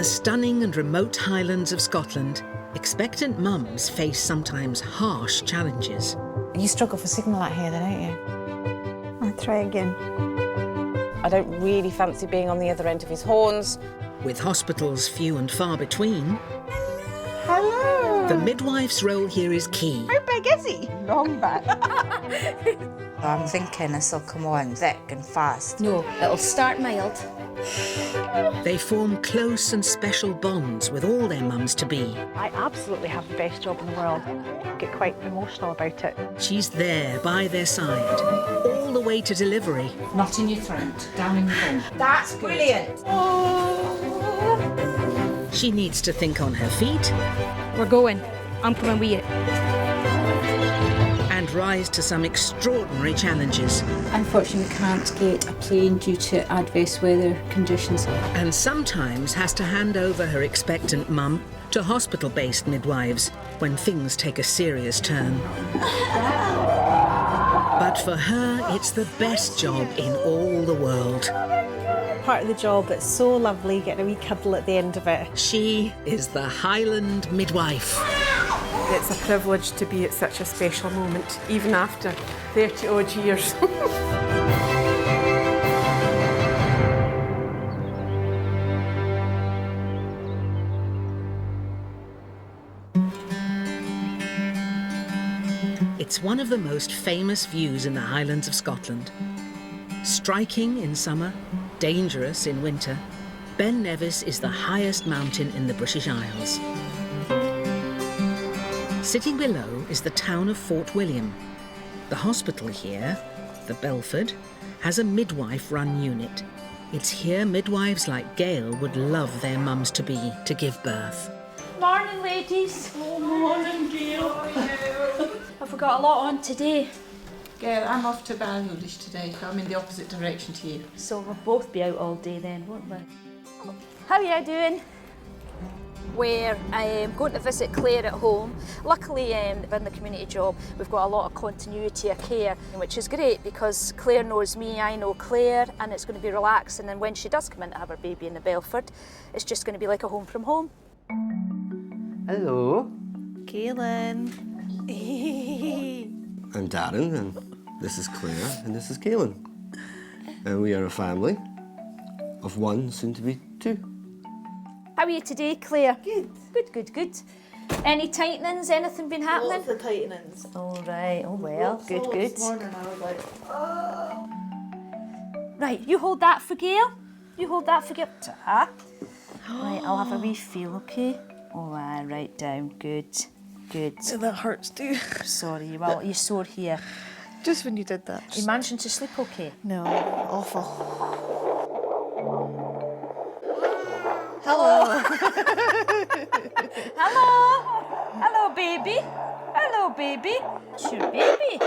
the stunning and remote Highlands of Scotland, expectant mums face sometimes harsh challenges. You struggle for signal out here then, don't you? I'll try again. I don't really fancy being on the other end of his horns. With hospitals few and far between, Hello! the midwife's role here is key. How big is he? Long back. I'm thinking this will come on thick and fast. No, it'll start mild. They form close and special bonds with all their mums-to-be. I absolutely have the best job in the world. I get quite emotional about it. She's there by their side, all the way to delivery. Not in your throat, down in your bum. That's brilliant! She needs to think on her feet We're going. I'm coming with you. and rise to some extraordinary challenges. Unfortunately, we can't get a plane due to adverse weather conditions. And sometimes has to hand over her expectant mum to hospital-based midwives when things take a serious turn. But for her, it's the best job in all the world. Part of the job that's so lovely, getting a wee cuddle at the end of it. She is the Highland Midwife. It's a privilege to be at such a special moment, even after 30 odd years. It's one of the most famous views in the Highlands of Scotland. Striking in summer, dangerous in winter, Ben Nervis is the highest mountain in the British Isles. Sitting below is the town of Fort William. The hospital here, the Belford, has a midwife-run unit. It's here midwives like Gail would love their mums-to-be to give birth. Morning, ladies. Oh, morning, Gail. I've got a lot on today. Gail, I'm off to Banijay today, so I'm in the opposite direction to you. So we'll both be out all day then, won't we? How are you doing? We're going to visit Claire at home. Luckily, in the community job, we've got a lot of continuity of care, which is great because Claire knows me, I know Claire, and it's going to be relaxing. And when she does come in to have her baby in the Belford, it's just going to be like a home from home. Hello, Kaylin. I'm Darren, and this is Claire, and this is Kaylin. And we are a family of one, soon to be two. How are you today, Claire? Good. Good, good, good. Any tightenings? Anything been happening? Lots of tightenings. All right, oh well, good, good. This morning I was like, oh. Right, you hold that for Gail. You hold that for Gail. Ta. Right, I'll have a wee feel, okay? Oh, right down, good, good. Oh, that hurts too. Sorry, well, you're sore here. Just when you did that. You managing to sleep okay? No, awful. Hello. Hello. Hello, baby. Hello, baby. It's your baby.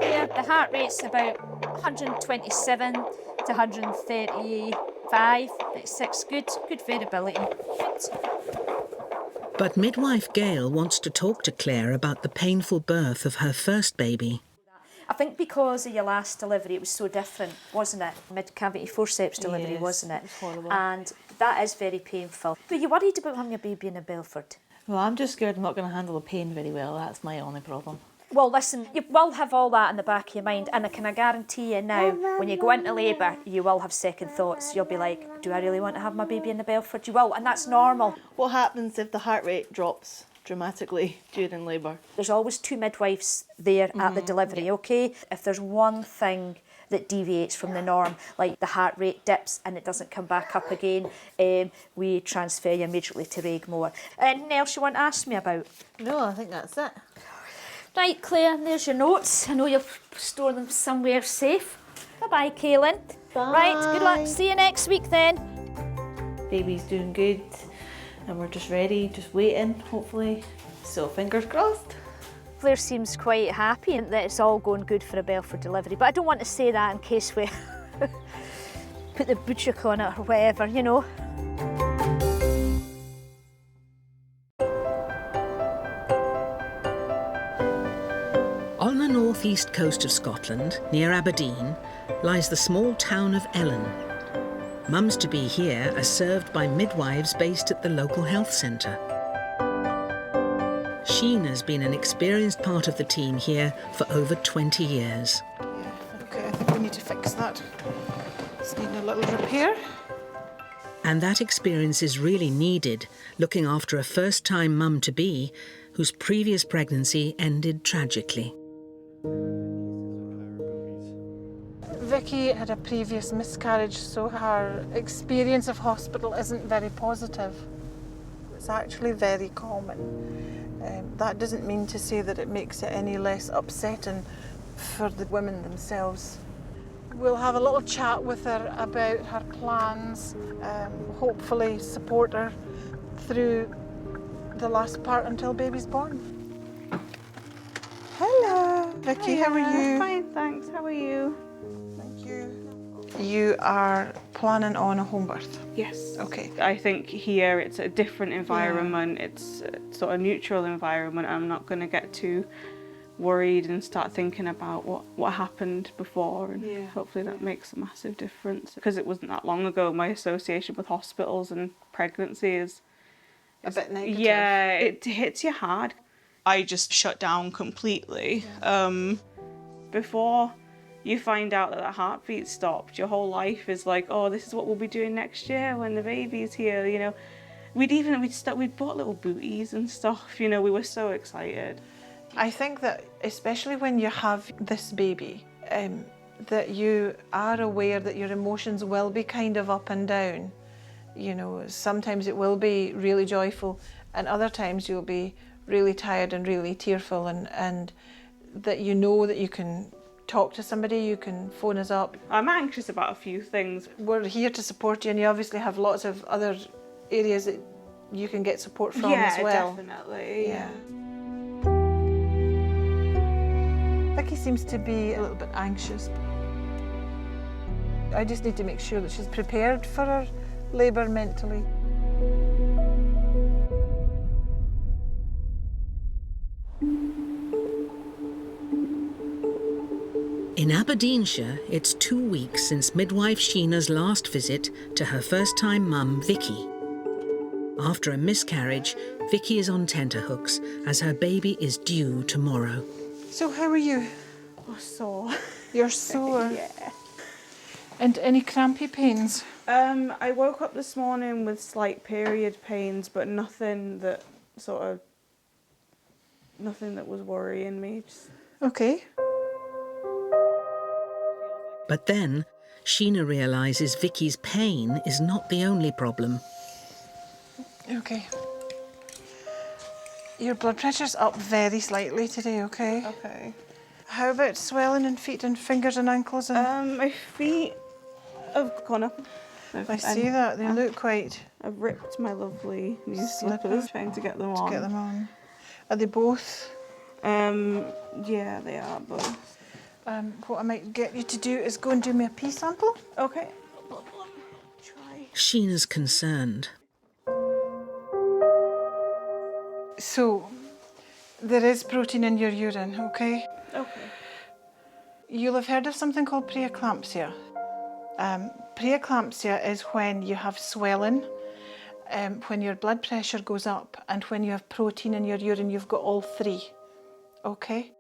Yeah, the heart rate's about 127 to 135. It's 6. Good variability. Good. But midwife Gail wants to talk to Claire about the painful birth of her first baby. I think because of your last delivery, it was so different, wasn't it? Mid-cavity forceps delivery, Yes, wasn't it? it was horrible. And that is very painful. Were you worried about having your baby in a Belford? Well, I'm just scared I'm not going to handle the pain very well. That's my only problem. Well, listen, you will have all that in the back of your mind, and I guarantee you now, when you go into labour, you will have second thoughts. You'll be like, do I really want to have my baby in the Belford? You will, and that's normal. What happens if the heart rate drops dramatically during labour? There's always 2 midwives there at the delivery, okay? If there's one thing that deviates from the norm, like the heart rate dips and it doesn't come back up again, we transfer you immediately to Raigmore. Anything else you want to ask me about? No, I think that's it. Right, Claire, there's your notes. I know you'll store them somewhere safe. Bye-bye, Kaylin. Bye. Right, good luck. See you next week then. Baby's doing good and we're just ready, just waiting, hopefully. So fingers crossed. Claire seems quite happy that it's all going good for a Belford delivery, but I don't want to say that in case we put the butcher on it or whatever, you know. On the northeast coast of Scotland, near Aberdeen, lies the small town of Ellen. Mums-to-be here are served by midwives based at the local health centre. Sheena's been an experienced part of the team here for over 20 years. Okay, I think we need to fix that. It's needing a little repair. And that experience is really needed, looking after a first-time mum-to-be whose previous pregnancy ended tragically. Vicki had a previous miscarriage, so her experience of hospital isn't very positive. It's actually very common. That doesn't mean to say that it makes it any less upsetting for the women themselves. We'll have a little chat with her about her plans, hopefully support her through the last part until baby's born. Hello, Vicki, how are you? Fine, thanks. How are you? Thank you. You are planning on a home birth? Yes. Okay. I think here it's a different environment, it's a sort of neutral environment. I'm not going to get too worried and start thinking about what happened before, and hopefully that makes a massive difference. Because it wasn't that long ago, my association with hospitals and pregnancy is a bit negative. Yeah, it hits you hard. I just shut down completely. Before you find out that the heartbeat stopped, your whole life is like, oh, this is what we'll be doing next year when the baby's here, you know. We'd bought little booties and stuff, you know, we were so excited. I think that especially when you have this baby, that you are aware that your emotions will be kind of up and down. You know, sometimes it will be really joyful and other times you'll be really tired and really tearful, and that you know that you can talk to somebody, you can phone us up. I'm anxious about a few things. We're here to support you, and you obviously have lots of other areas that you can get support from as well. Yeah, definitely. Yeah. Vicki seems to be a little bit anxious. I just need to make sure that she's prepared for her labour mentally. In Aberdeenshire, it's 2 weeks since midwife Sheena's last visit to her first-time mum, Vicki. After a miscarriage, Vicki is on tenterhooks as her baby is due tomorrow. So how are you? Oh, sore. You're sore? Yeah. And any crampy pains? I woke up this morning with slight period pains, but nothing that was worrying me. Okay. But then, Sheena realises Vicki's pain is not the only problem. Okay. Your blood pressure's up very slightly today, okay? Okay. How about swelling in feet and fingers and ankles? And My feet have gone up. I see that. They look quite... I've ripped my lovely new slippers, trying to get them on. Get them on. Are they both? Yeah, they are both. What I might get you to do is go and do me a pee sample. Okay. Sheena's concerned. So, there is protein in your urine, okay? Okay. You'll have heard of something called preeclampsia. Preeclampsia is when you have swelling, when your blood pressure goes up, and when you have protein in your urine. You've got all three, okay?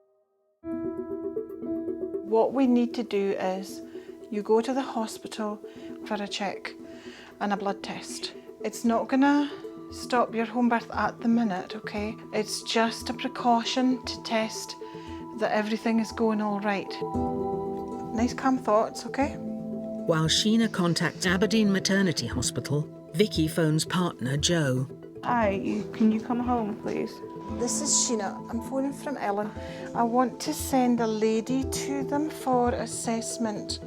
What we need to do is you go to the hospital for a check and a blood test. It's not gonna stop your home birth at the minute, okay? It's just a precaution to test that everything is going all right. Nice calm thoughts, okay? While Sheena contacts Aberdeen Maternity Hospital, Vicki phones partner Joe. Hi, can you come home, please? This is Sheena. I'm phoning from Ellen. I want to send a lady to them for assessment.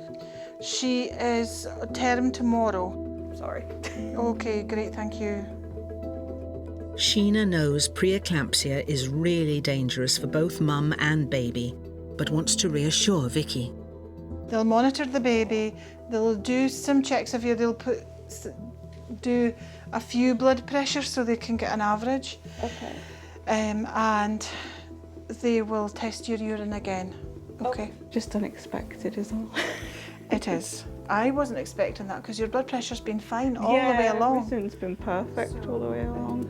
She is term tomorrow. Sorry. Okay, great, thank you. Sheena knows preeclampsia is really dangerous for both mum and baby, but wants to reassure Vicki. They'll monitor the baby, they'll do some checks of you, they'll do a few blood pressures so they can get an average. Okay. And they will test your urine again. Okay. Just unexpected is all. It is. I wasn't expecting that because your blood pressure's been fine all the way along. Everything's been perfect all the way along.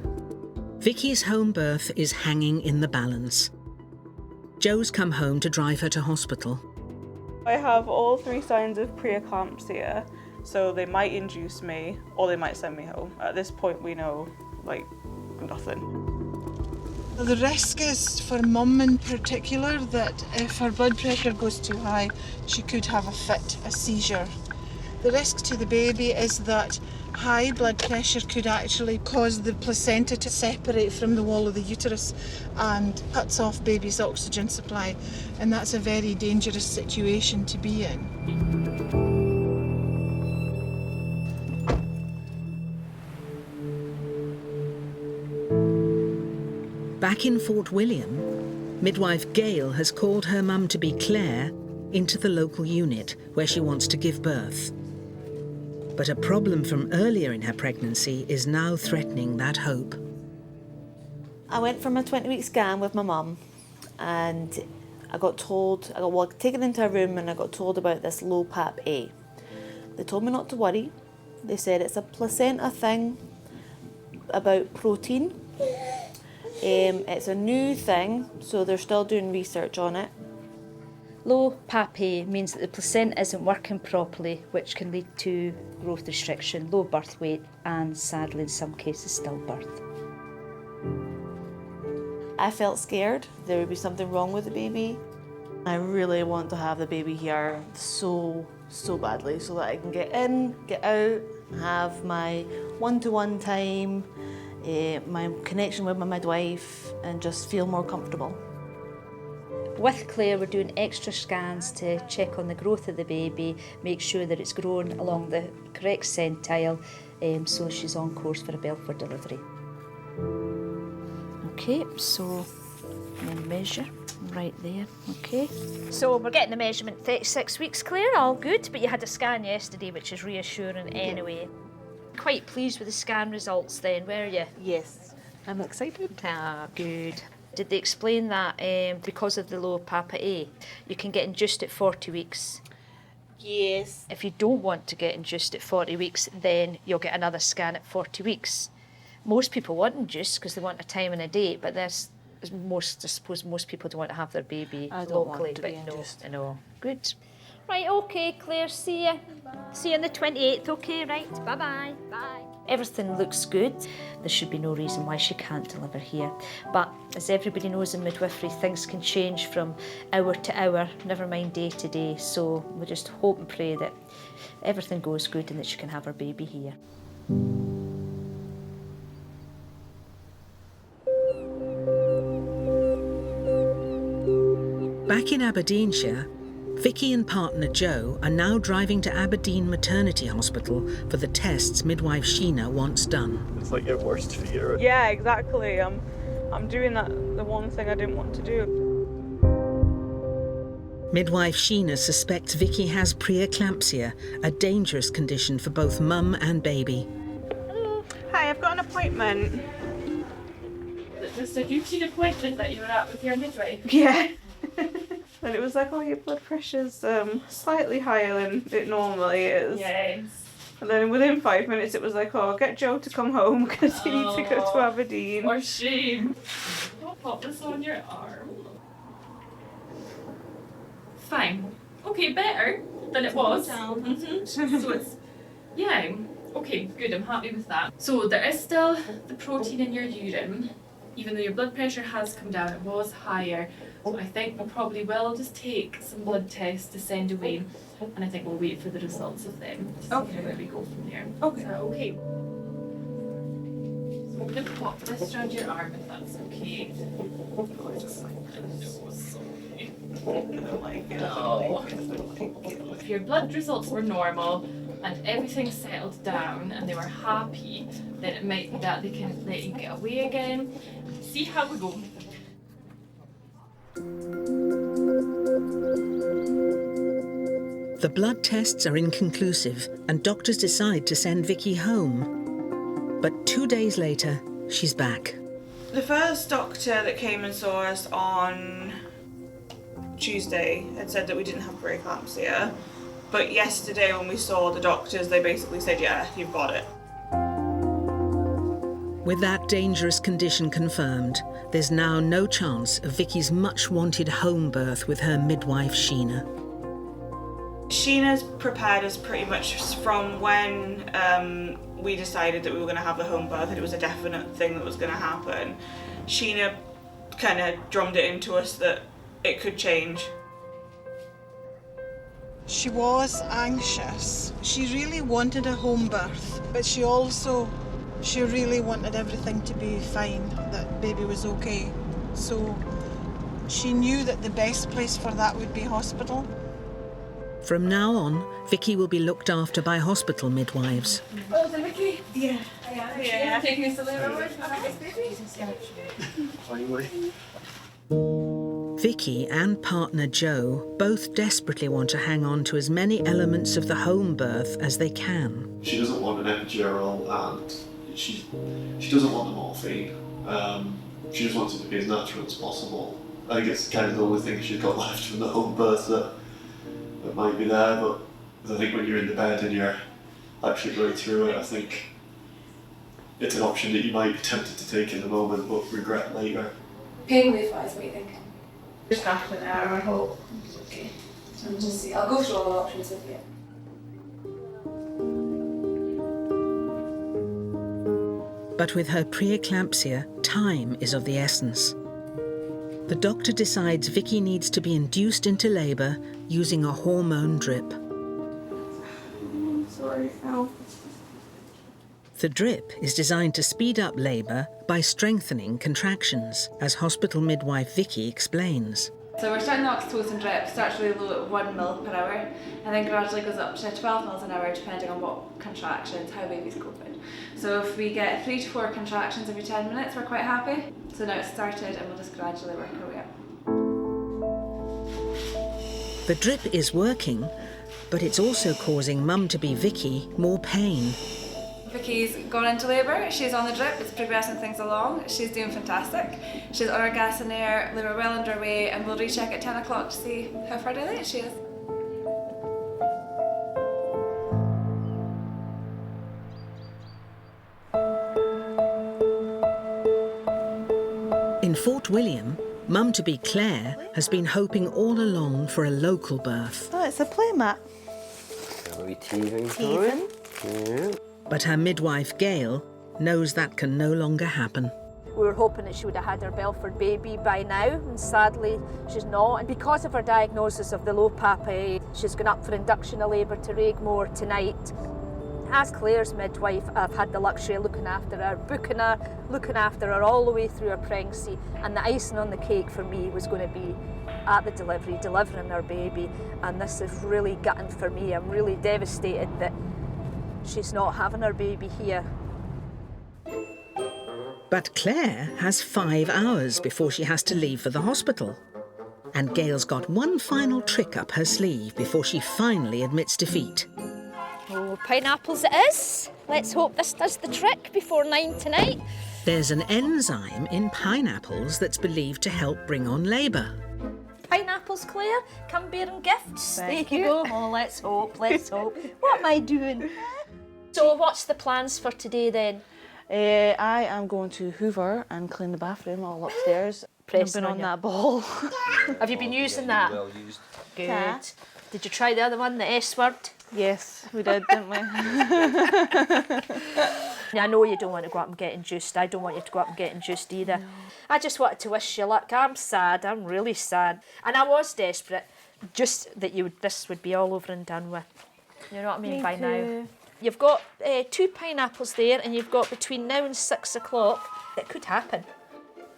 Vicky's home birth is hanging in the balance. Joe's come home to drive her to hospital. I have all 3 signs of preeclampsia, so they might induce me or they might send me home. At this point we know, like, nothing. The risk is for mum in particular that if her blood pressure goes too high, she could have a fit, a seizure. The risk to the baby is that high blood pressure could actually cause the placenta to separate from the wall of the uterus and cuts off baby's oxygen supply, and that's a very dangerous situation to be in. Back in Fort William, midwife Gail has called her mum to be Claire into the local unit where she wants to give birth. But a problem from earlier in her pregnancy is now threatening that hope. I went for my 20-week scan with my mum and I got taken into a room and I got told about this low pap A. They told me not to worry. They said it's a placenta thing about protein. It's a new thing, so they're still doing research on it. Low pap A means that the placenta isn't working properly, which can lead to growth restriction, low birth weight, and sadly in some cases stillbirth. I felt scared there would be something wrong with the baby. I really want to have the baby here so badly so that I can get in, get out, have my one-to-one time, my connection with my midwife, and just feel more comfortable. With Claire, we're doing extra scans to check on the growth of the baby, make sure that it's grown along the correct centile, so she's on course for a Belford delivery. Okay, so then measure right there, okay. So we're getting the measurement 36 weeks, Claire, all good, but you had a scan yesterday, which is reassuring anyway. Quite pleased with the scan results then, were you? Yes, I'm excited. Ah, good. Did they explain that because of the low Papa A, you can get induced at 40 weeks? Yes. If you don't want to get induced at 40 weeks, then you'll get another scan at 40 weeks. Most people want induced because they want a time and a date, but I suppose most people don't want to have their baby locally. But no. Good. Right, okay, Claire, see you. See you on the 28th, okay, right? Bye-bye. Bye. Everything looks good. There should be no reason why she can't deliver here. But as everybody knows in midwifery, things can change from hour to hour, never mind day to day. So we just hope and pray that everything goes good and that she can have her baby here. Back in Aberdeenshire, Vicki and partner Joe are now driving to Aberdeen Maternity Hospital for the tests midwife Sheena wants done. It's like your worst fear. Yeah, exactly. I'm doing the one thing I didn't want to do. Midwife Sheena suspects Vicki has preeclampsia, a dangerous condition for both mum and baby. Hello. Hi, I've got an appointment. Just a routine appointment that you were at with your midwife? Yeah. And it was like, oh, your blood pressure's slightly higher than it normally is. Yes. And then within 5 minutes it was like, oh, get Joe to come home because you need to go to Aberdeen. Or shame. I'll pop this on your arm. Fine. Okay, better than it was. Mm-hmm. So it's, yeah, okay, good, I'm happy with that. So there is still the protein in your urine, even though your blood pressure has come down, it was higher. So I think we probably will just take some blood tests to send away, and I think we'll wait for the results of them to see where we go from there. Okay. Okay. So I'm going to pop this around your arm if that's okay. If your blood results were normal and everything settled down and they were happy, then it might be that they can let you get away again. See how we go. The blood tests are inconclusive and doctors decide to send Vicki home. But 2 days later, she's back. The first doctor that came and saw us on Tuesday had said that we didn't have preeclampsia, But yesterday when we saw the doctors, they basically said, yeah, you've got it. With that dangerous condition confirmed, there's now no chance of Vicky's much-wanted home birth with her midwife, Sheena. Sheena's prepared us pretty much from when we decided that we were going to have the home birth, and it was a definite thing that was going to happen. Sheena kind of drummed it into us that it could change. She was anxious. She really wanted a home birth, but she really wanted everything to be fine, that baby was okay. So she knew that the best place for that would be hospital. From now on, Vicky will be looked after by hospital midwives. Oh, is it Vicki? Yeah. Yeah. Taking us to Labour. Vicky and partner Joe both desperately want to hang on to as many elements of the home birth as they can. She doesn't want an epidural and she doesn't want the morphine. She just wants it to be as natural as possible. I think it's kind of the only thing she's got left from the home birth that might be there, but I think when you're in the bed and you're actually going through it, I think it's an option that you might be tempted to take in the moment but regret later. Pain relief-wise, what do you think? Just half an hour, I hope. Okay. So I'll just see. I'll go through all the options with you. But with her preeclampsia, time is of the essence. The doctor decides Vicky needs to be induced into labour using a hormone drip. Sorry, Al. The drip is designed to speed up labour by strengthening contractions, as hospital midwife Vicky explains. So we're starting the oxytocin drip, starts really low at 1 mil per hour, and then gradually goes up to 12 mils an hour depending on what contractions, how baby's coping. So if we get 3 to 4 contractions every 10 minutes, we're quite happy. So now it's started and we'll just gradually work our way up. The drip is working, but it's also causing mum-to-be Vicky more pain. Vicky's gone into labour, she's on the drip, it's progressing things along, she's doing fantastic. She's on her gas and air, labour well underway, and we'll recheck at 10 o'clock to see how far delayed she is. In Fort William, mum-to-be Claire has been hoping all along for a local birth. Oh, it's a playmat. Are we teething? Yeah. But her midwife, Gail, knows that can no longer happen. We were hoping that she would have had her Belford baby by now, and sadly she's not. And because of her diagnosis of the low PAP, she's gone up for induction of labour to Raigmore tonight. As Claire's midwife, I've had the luxury of looking after her, booking her, looking after her all the way through her pregnancy, and the icing on the cake for me was going to be at the delivery, delivering her baby, and this is really gutting for me. I'm really devastated that she's not having her baby here. But Claire has 5 hours before she has to leave for the hospital. And Gail's got one final trick up her sleeve before she finally admits defeat. Oh, pineapples it is. Let's hope this does the trick before 9 tonight. There's an enzyme in pineapples that's believed to help bring on labour. Pineapples, Claire, come bearing gifts. Thank there you go. Oh, let's hope, let's hope. What am I doing? So what's the plans for today then? I am going to hoover and clean the bathroom all upstairs. I've been on that ball. Have you been using that? Well used. Good. Yeah. Did you try the other one, the S word? Yes, we did, didn't we? I know you don't want to go up and get induced. I don't want you to go up and get induced either. No. I just wanted to wish you luck. I'm sad. I'm really sad. And I was desperate, just that this would be all over and done with. You know what I mean? By now. You've got 2 pineapples there, and you've got between now and 6 o'clock. It could happen.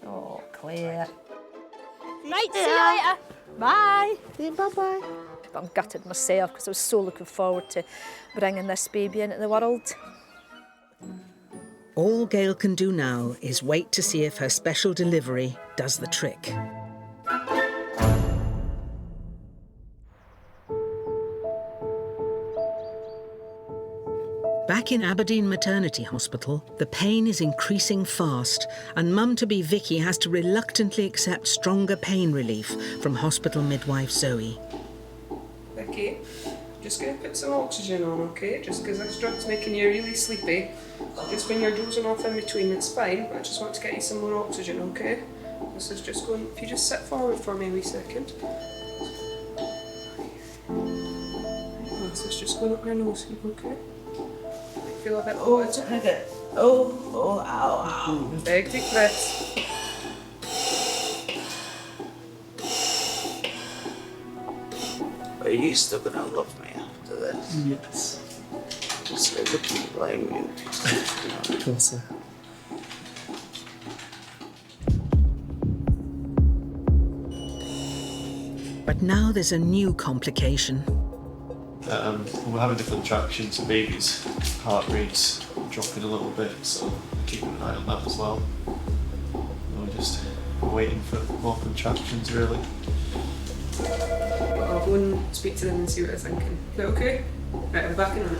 Oh, Claire. Right, see you later. Bye. Bye-bye. I'm gutted myself because I was so looking forward to bringing this baby into the world. All Gail can do now is wait to see if her special delivery does the trick. Back in Aberdeen Maternity Hospital, the pain is increasing fast, and mum-to-be Vicky has to reluctantly accept stronger pain relief from hospital midwife Zoe. Vicky, Just going to put some oxygen on, okay? Just because this drug's making you really sleepy. So just when you're dozing off in between, it's fine. I just want to get you some more oxygen, okay? This is just going, if you just sit forward for me a wee second. This is just going up your nose, okay? Feel a bit hot. Oh, ow. Big deep breaths. Are you still gonna love me after this? Yes. Just like looking like me. Of course. But now there's a new complication. We're having the contractions, the baby's heart rate's dropping a little bit, so we're keeping an eye on that as well. We're just waiting for more contractions, really. I'll go and speak to them and see what they're thinking. Is that okay? Right, I'll be back in a minute.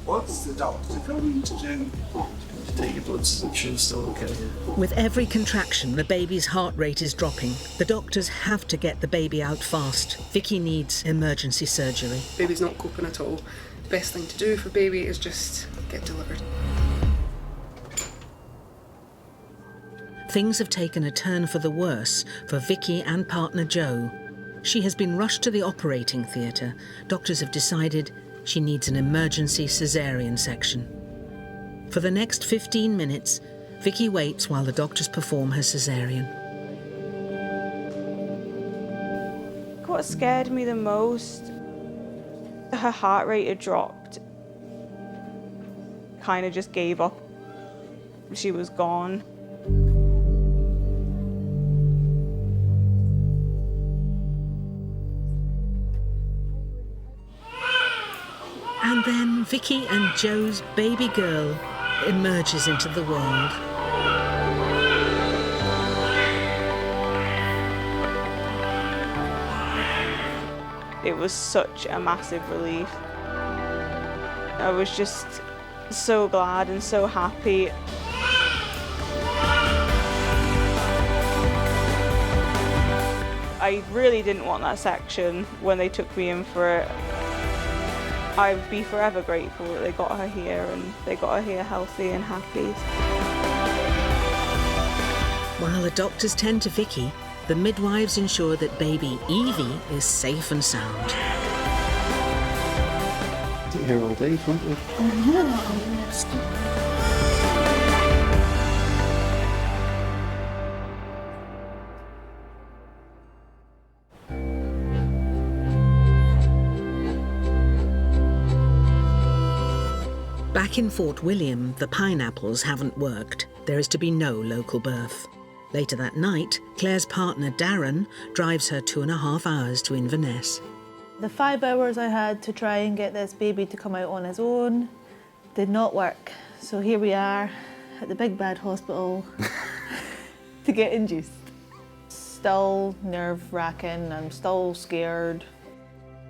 What's the doctor going to do? Take your bloods, make sure it's still okay. With every contraction, the baby's heart rate is dropping. The doctors have to get the baby out fast. Vicki needs emergency surgery. Baby's not coping at all. The best thing to do for baby is just get delivered. Things have taken a turn for the worse for Vicki and partner Joe. She has been rushed to the operating theatre. Doctors have decided she needs an emergency caesarean section. For the next 15 minutes, Vicki waits while the doctors perform her caesarean. What scared me the most, her heart rate had dropped. Kind of just gave up. She was gone. And then Vicki and Joe's baby girl emerges into the world. It was such a massive relief. I was just so glad and so happy. I really didn't want that section when they took me in for it. I'd be forever grateful that they got her here and they got her here healthy and happy. While the doctors tend to Vicki, the midwives ensure that baby Evie is safe and sound. Sit here all day, can't we? Back in Fort William, the pineapples haven't worked. There is to be no local birth. Later that night, Claire's partner Darren drives her 2.5 hours to Inverness. The 5 hours I had to try and get this baby to come out on his own did not work. So here we are at the big bad hospital to get induced. Still nerve-wracking, I'm still scared.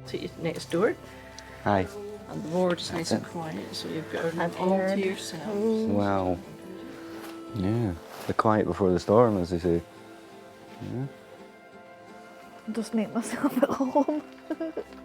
To you next door. Hi. And the ward's nice and quiet, so you've got her all to yourself. Wow. Yeah. The quiet before the storm, as they say. Yeah. Just make myself at home.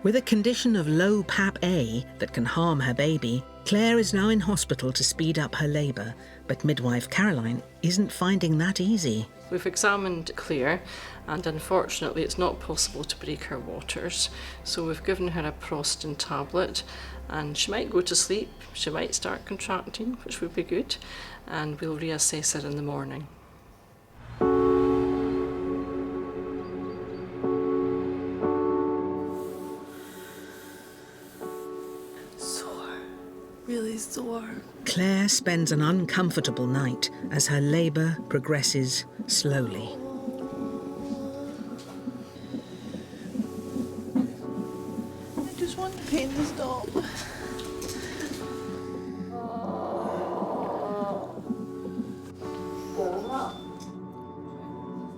With a condition of low PAP-A that can harm her baby, Claire is now in hospital to speed up her labour, but midwife Caroline isn't finding that easy. We've examined Claire, and unfortunately it's not possible to break her waters, so we've given her a Prostin tablet, and she might go to sleep, she might start contracting, which would be good, and we'll reassess her in the morning. Really sore. Claire spends an uncomfortable night as her labour progresses slowly. I just want the pain to stop.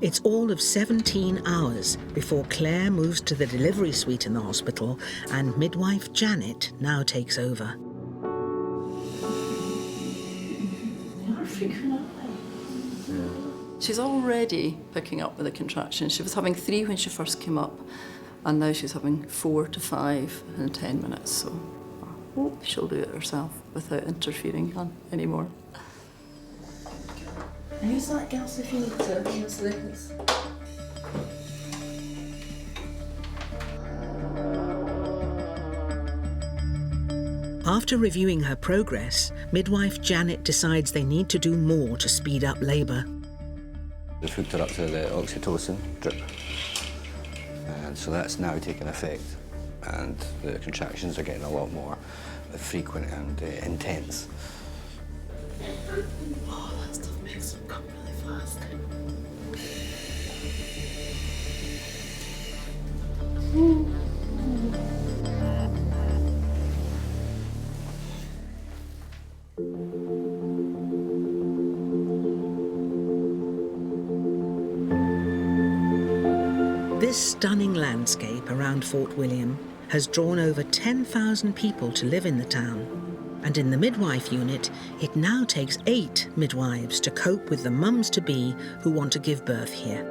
It's all of 17 hours before Claire moves to the delivery suite in the hospital and midwife Janet now takes over. She's already picking up with the contractions. She was having 3 when she first came up, And now she's having 4 to 5 in 10 minutes, so I hope she'll do it herself without interfering anymore. Use that gas if you need to. Use this. After reviewing her progress, midwife Janet decides they need to do more to speed up labour. They've hooked her up to the oxytocin drip, and so that's now taking effect, and the contractions are getting a lot more frequent and intense. Oh, that stuff makes them come really fast. This stunning landscape around Fort William has drawn over 10,000 people to live in the town. And in the midwife unit, it now takes 8 midwives to cope with the mums-to-be who want to give birth here.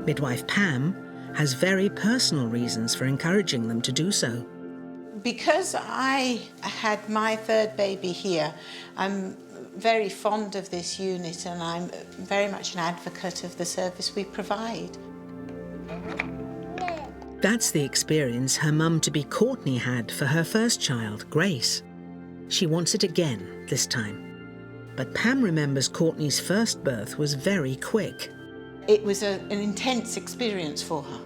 Midwife Pam has very personal reasons for encouraging them to do so. Because I had my third baby here, I'm very fond of this unit and I'm very much an advocate of the service we provide. That's the experience her mum-to-be Courtney had for her first child, Grace. She wants it again this time. But Pam remembers Courtney's first birth was very quick. It was an intense experience for her.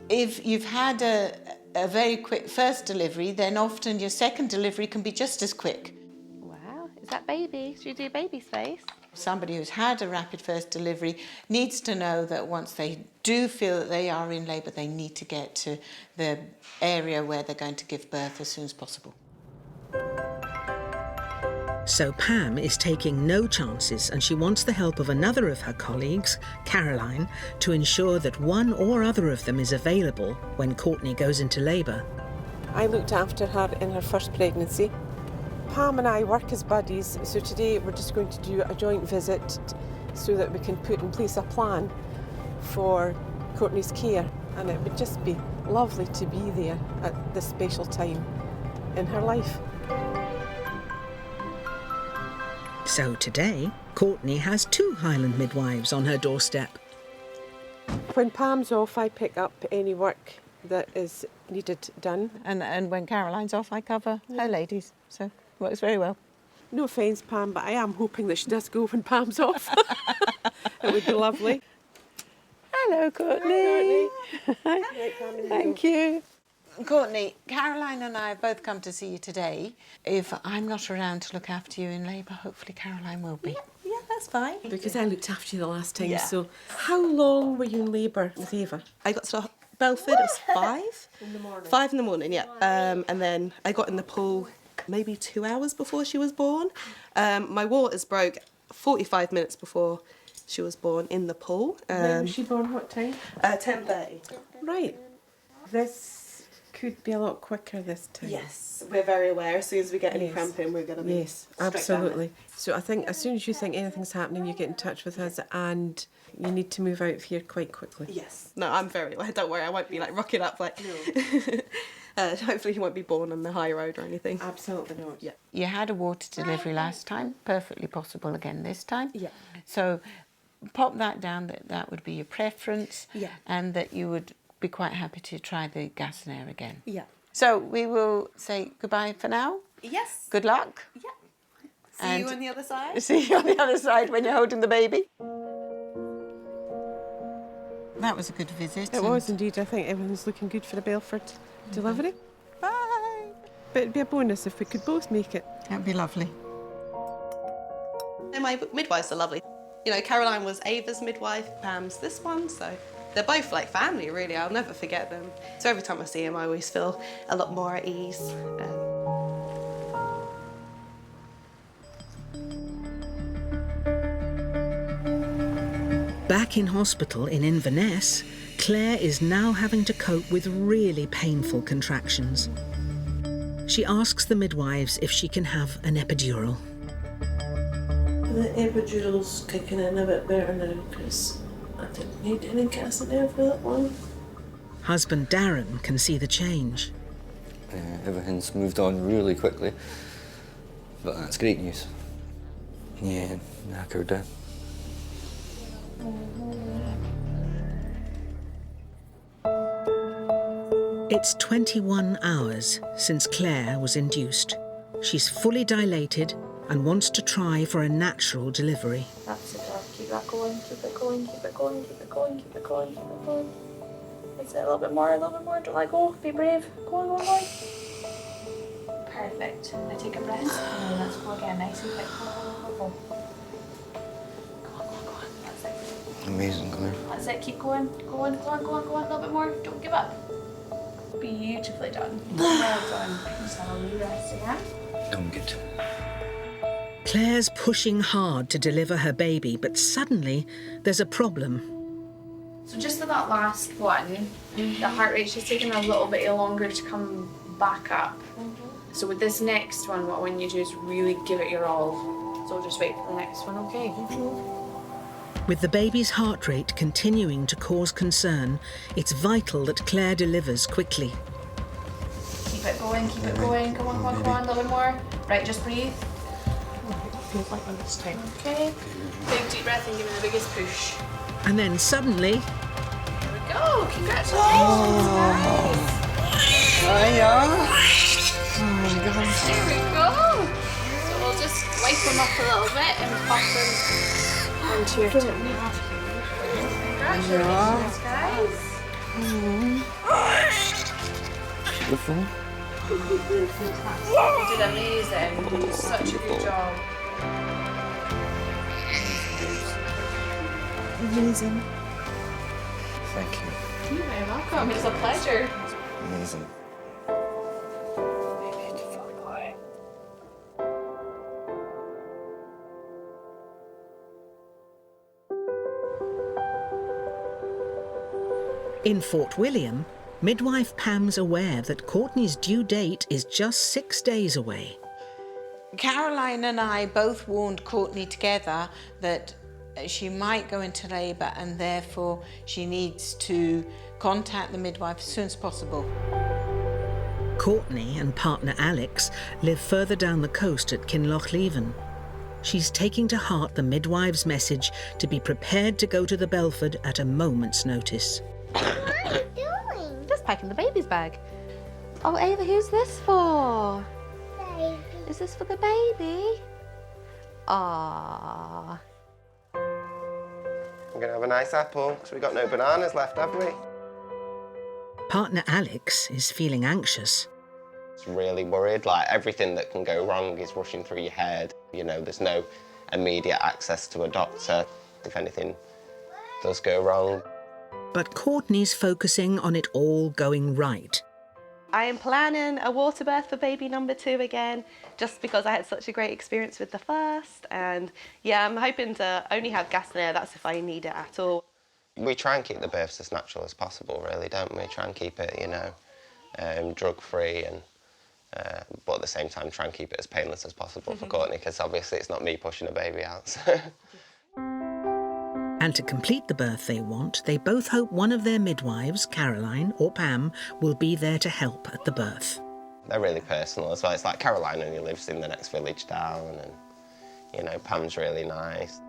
If you've had a very quick first delivery, then often your second delivery can be just as quick. Wow, is that baby? Should we do baby's face? Somebody who's had a rapid first delivery needs to know that once they do feel that they are in labour, they need to get to the area where they're going to give birth as soon as possible. So Pam is taking no chances, and she wants the help of another of her colleagues, Caroline, to ensure that one or other of them is available when Courtney goes into labour. I looked after her in her first pregnancy. Pam and I work as buddies, so today we're just going to do a joint visit so that we can put in place a plan for Courtney's care, and it would just be lovely to be there at this special time in her life. So today, Courtney has 2 Highland midwives on her doorstep. When Pam's off, I pick up any work that is needed done. And when Caroline's off, I cover her ladies, so it works very well. No offence, Pam, but I am hoping that she does go when Pam's off. It would be lovely. Hello, Courtney. Hi. Thank you. Courtney, Caroline and I have both come to see you today. If I'm not around to look after you in labour, hopefully Caroline will be. Yeah, that's fine. Because I looked after you the last time, Yeah. so how long were you in labour with Ava? I got to Belford, it was 5. In the morning? 5 in the morning, yeah. And then I got in the pool maybe 2 hours before she was born. My waters broke 45 minutes before she was born in the pool. When was she born, what time? 10:30. Right. This could be a lot quicker this time. Yes, we're very aware. As soon as we get any Yes. cramping, we're going to be Yes, strict down absolutely. So I think as soon as you think anything's happening, you get in touch with us and you need to move out of here quite quickly. Yes. No, I'm very aware. Don't worry, I won't be like rocking up like... No. Hopefully he won't be born on the high road or anything. Absolutely not. Yeah. You had a water delivery last time, perfectly possible again this time. Yeah. So pop that down, that would be your preference. Yeah. And that you would be quite happy to try the gas and air again. Yeah. So we will say goodbye for now. Yes. Good luck. Yeah. See you on the other side. See you on the other side when you're holding the baby. That was a good visit. It was indeed. I think everything's looking good for a Belford delivery. Bye. But it'd be a bonus if we could both make it. That'd be lovely. And my midwives are lovely. You know, Caroline was Ava's midwife, Pam's this one, so they're both like family, really. I'll never forget them. So every time I see them, I always feel a lot more at ease. Back in hospital in Inverness, Claire is now having to cope with really painful contractions. She asks the midwives if she can have an epidural. The epidural's kicking in a bit better now because I didn't need any gas in there for that one. Husband Darren can see the change. Everything's moved on really quickly, but that's great news. Yeah, knackered. It's 21 hours since Claire was induced. She's fully dilated and wants to try for a natural delivery. That's it, keep that going, keep it going, keep it going, keep it going, keep it going, keep it going. That's it, a little bit more, don't let go, be brave. Go on, go on, go on. Perfect. Now take a breath and then let's go again, nice and quick. Go on. Go on, that's it. Amazing, Claire. That's it, keep going, go on, a little bit more, don't give up. Beautifully done. Well done. Just have a wee rest again. I'm good. Claire's pushing hard to deliver her baby, but suddenly there's a problem. So just for that last one, the heart rate's just taking a little bit longer to come back up. So with this next one, what I want you to do is really give it your all. So just wait for the next one, okay? With the baby's heart rate continuing to cause concern, it's vital that Claire delivers quickly. Keep it going, come on, a little bit more. Right, just breathe. Feels like one this time. Okay. Big deep breath and give it the biggest push. And then suddenly... There we go, congratulations, guys. There we go. So we'll just wipe them up a little bit and pop them onto your tummy. Congratulations, guys. Beautiful. You did amazing. You did such a good job. Amazing. Thank you. You're very welcome. It's a pleasure. Amazing. In Fort William, midwife Pam's aware that Courtney's due date is just 6 days away. Caroline and I both warned Courtney together that she might go into labour and therefore she needs to contact the midwife as soon as possible. Courtney and partner Alex live further down the coast at Kinlochleven. She's taking to heart the midwife's message to be prepared to go to the Belford at a moment's notice. What are you doing? Just packing the baby's bag. Oh, Ava, who's this for? Baby. Is this for the baby? Aww. We're going to have a nice apple, because we've got no bananas left, have we? Partner Alex is feeling anxious. It's really worried, like everything that can go wrong is rushing through your head. You know, there's no immediate access to a doctor if anything does go wrong. But Courtney's focusing on it all going right. I am planning a water birth for baby number 2 again, just because I had such a great experience with the first. And yeah, I'm hoping to only have gas and air, that's if I need it at all. We try and keep the births as natural as possible, really, don't we? Try and keep it, you know, drug-free, and but at the same time try and keep it as painless as possible for Courtney, because obviously it's not me pushing a baby out. So. And to complete the birth they want, they both hope one of their midwives, Caroline or Pam, will be there to help at the birth. They're really personal as well. It's like Caroline only lives in the next village down, and, you know, Pam's really nice.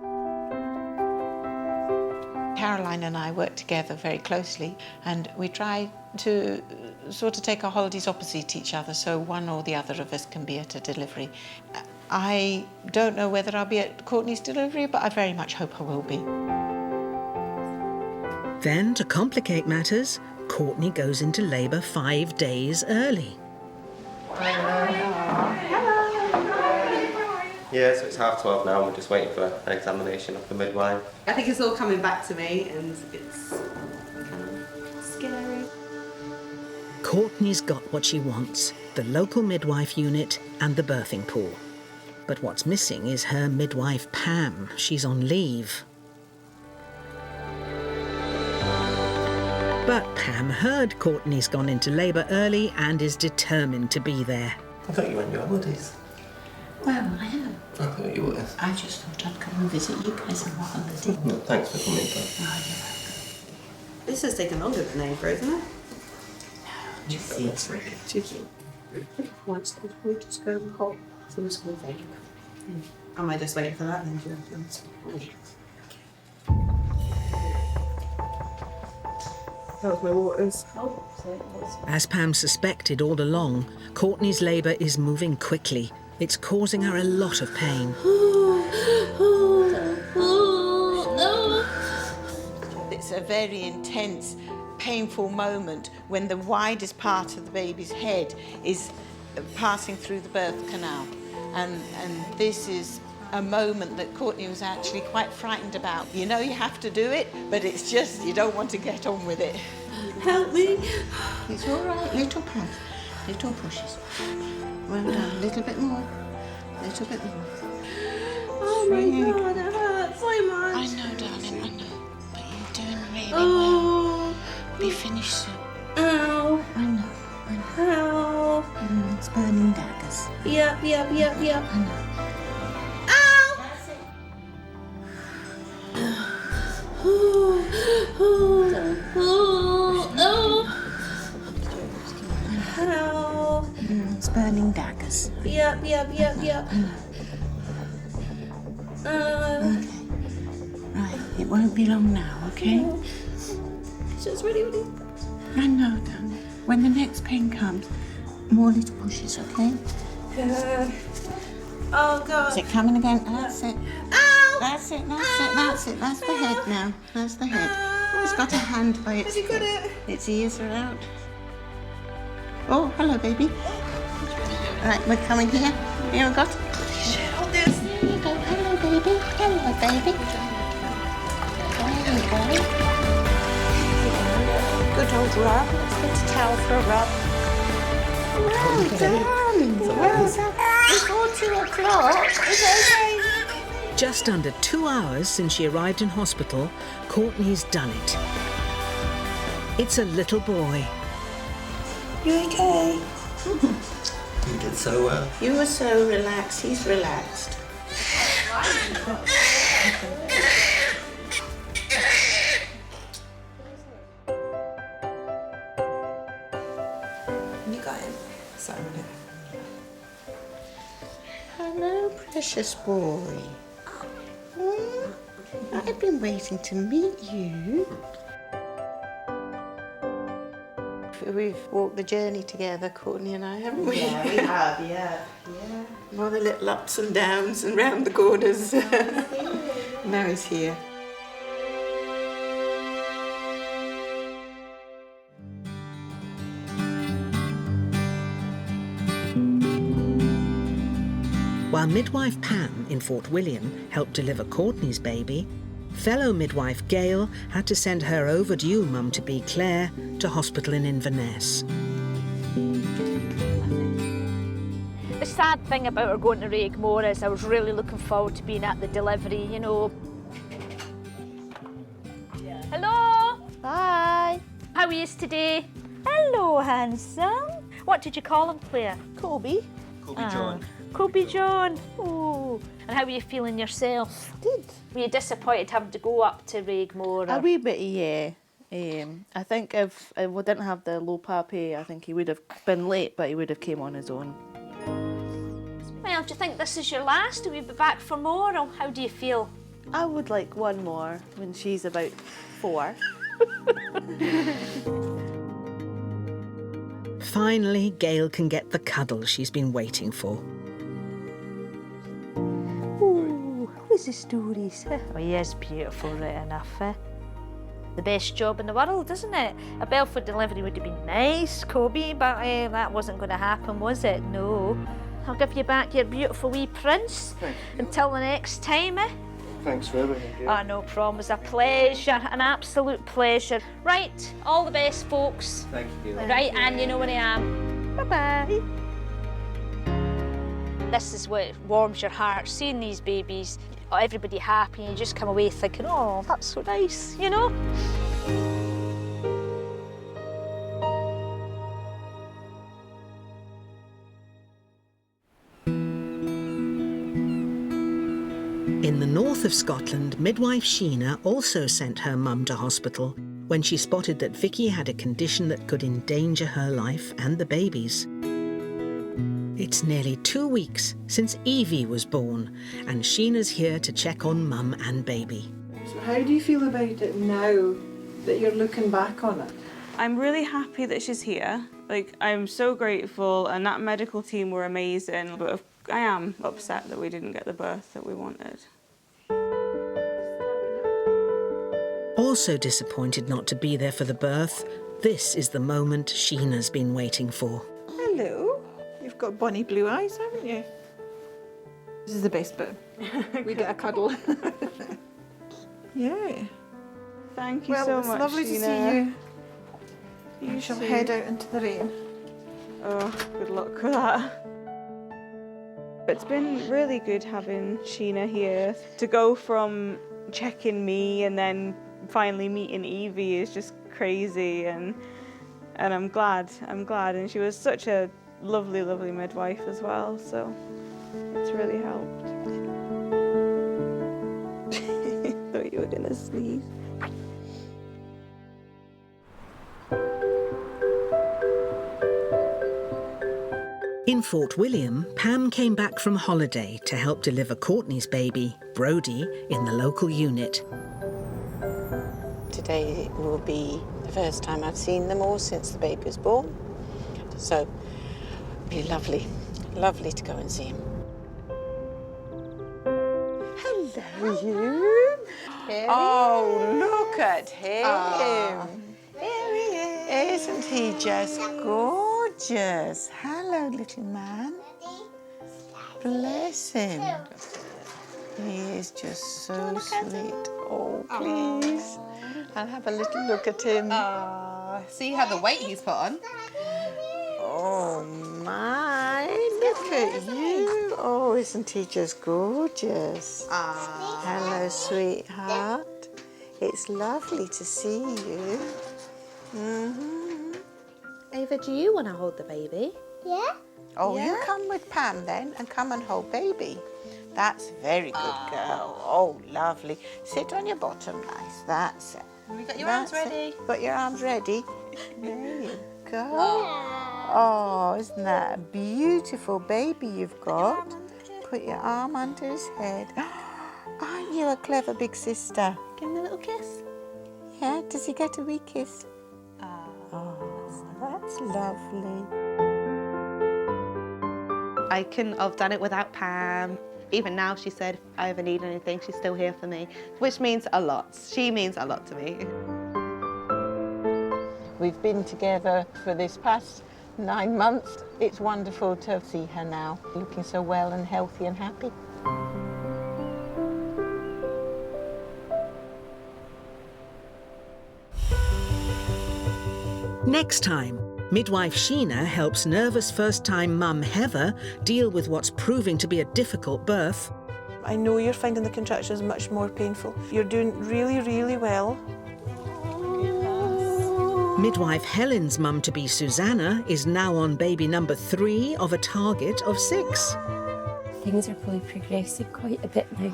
Caroline and I work together very closely, and we try to sort of take our holidays opposite each other, so one or the other of us can be at a delivery. I don't know whether I'll be at Courtney's delivery, but I very much hope I will be. Then, to complicate matters, Courtney goes into labour 5 days early. Yeah, so it's 12:30 now, and we're just waiting for an examination of the midwife. I think it's all coming back to me, and it's kind of scary. Courtney's got what she wants, the local midwife unit and the birthing pool. But what's missing is her midwife Pam. She's on leave. But Pam heard Courtney's gone into labour early and is determined to be there. I thought you went on your holidays. Well, I am. I thought you were. I just thought I'd come and visit you guys on my holiday. No, thanks for coming back. Oh, you're welcome. This has taken longer than Ava, isn't it? Am I just waiting for that then? That was my waters. As Pam suspected all along, Courtney's labour is moving quickly. It's causing her a lot of pain. It's a very intense, painful moment when the widest part of the baby's head is passing through the birth canal. And this is a moment that Courtney was actually quite frightened about. You know you have to do it, but it's just you don't want to get on with it. Help me. It's all right, little pumps, little pushes. Well done, a little bit more, a little bit more. Oh my God, it hurts so much. I know, darling, I know, but you're doing really well. Be finished soon. Ow. I know. Ow. It's burning daggers. Yep. I know. It's burning daggers. Yep. Okay. Right, it won't be long now, okay? Just really. I know, darling. When the next pain comes, more little pushes, okay? Oh God. Is it coming again? That's it. Ow! That's it. That's the head now. That's the head. Oh, it's got a hand by its Has he got it? Its ears are out. Oh, hello, baby. Right, we're coming here. Here we go. Hold this. There you go. Hello, baby. Hello, baby. There you go. Good old rub. Let's get a towel for a rub. Well done. Well done. Before 2 o'clock. It's okay. Just under 2 hours since she arrived in hospital, Courtney's done it. It's a little boy. You okay? You did so well. You were so relaxed. He's relaxed. You got him. Sorry. Hello, precious boy. I've been waiting to meet you. We've walked the journey together, Courtney and I, haven't we? Yeah, we have, yeah. All the little ups and downs and round the corners. Now he's here. While midwife Pam in Fort William helped deliver Courtney's baby, fellow midwife Gail had to send her overdue mum-to-be Claire to hospital in Inverness. The sad thing about her going to Raigmore is I was really looking forward to being at the delivery, you know. Hello? Hi. How are you today? Hello, handsome. What did you call him, Claire? Kobe. Kobe John. Kobe John. Oh. And how were you feeling yourself? Good. Were you disappointed having to go up to Raigmore? A wee bit, yeah. I think if we didn't have the low pay, I think he would have been late, but he would have came on his own. Well, do you think this is your last? Will you be back for more, or how do you feel? I would like one more when she's about 4. Finally, Gail can get the cuddle she's been waiting for. Ooh, who's the stories? Oh, he is beautiful, right enough, eh? The best job in the world, isn't it? A Belford delivery would have been nice, Kobe, but that wasn't going to happen, was it? No. I'll give you back your beautiful wee prince. Until the next time, eh? Thanks for everything, Gail. Oh, no problem. It was a pleasure, an absolute pleasure. Right, all the best, folks. Thank you, Gail. Right, and you know where I am. Bye-bye. This is what warms your heart, seeing these babies, everybody happy, and you just come away thinking, oh, that's so nice, you know? In the north of Scotland, midwife Sheena also sent her mum to hospital. when she spotted that Vicki had a condition that could endanger her life and the baby's. It's nearly 2 weeks since Evie was born, and Sheena's here to check on mum and baby. So how do you feel about it now that you're looking back on it? I'm really happy that she's here. Like, I'm so grateful, and that medical team were amazing, but I am upset that we didn't get the birth that we wanted. Also disappointed not to be there for the birth, this is the moment Sheena's been waiting for. Hello. You've got bonny blue eyes, haven't you? This is the best bit. We get a cuddle. Yeah. Thank you so much, Well, it's lovely Sheena. to see you. You shall too. head out into the rain. Oh, good luck with that. It's been really good having Sheena here. To go from checking me and then finally meeting Evie is just crazy, and I'm glad, and she was such a lovely, lovely midwife as well, so it's really helped. Thought you were gonna sneeze. In Fort William, Pam came back from holiday to help deliver Courtney's baby, Brodie, in the local unit. Today will be the first time I've seen them all since the baby was born. So it'll be lovely, lovely to go and see him. Hello, you. Oh, look at him. Here he is. Isn't he just gorgeous? Hello, little man. Bless him. He is just so sweet. Oh, please. I'll have a little look at him. See how the weight he's put on? Oh, my. Look at you. Oh, isn't he just gorgeous? Hello, sweetheart. It's lovely to see you. Ava, do you want to hold the baby? Yeah. Oh, you come with Pam then and come and hold baby. That's a very good girl. Oh, lovely. Sit on your bottom, nice. That's it. Have you got your arms ready? Got your arms ready? There you go. Oh, isn't that a beautiful baby you've got? Put your arm under his head. Aren't you a clever big sister? Give him a little kiss. Yeah, does he get a wee kiss? Oh, that's lovely. I couldn't have done it without Pam. Even now, she said, if I ever need anything, she's still here for me, which means a lot. She means a lot to me. We've been together for this past 9 months. It's wonderful to see her now, looking so well and healthy and happy. Next time, midwife Sheena helps nervous first-time mum Heather deal with what's proving to be a difficult birth. I know you're finding the contractions much more painful. You're doing really, really well. Midwife Helen's mum-to-be Susanna is now on baby number 3 of a target of 6. Things are probably progressing quite a bit now.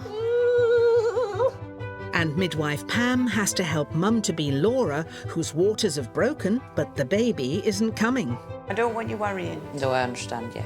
And midwife Pam has to help mum-to-be Laura, whose waters have broken, but the baby isn't coming. I don't want you worrying. No, I understand, yeah.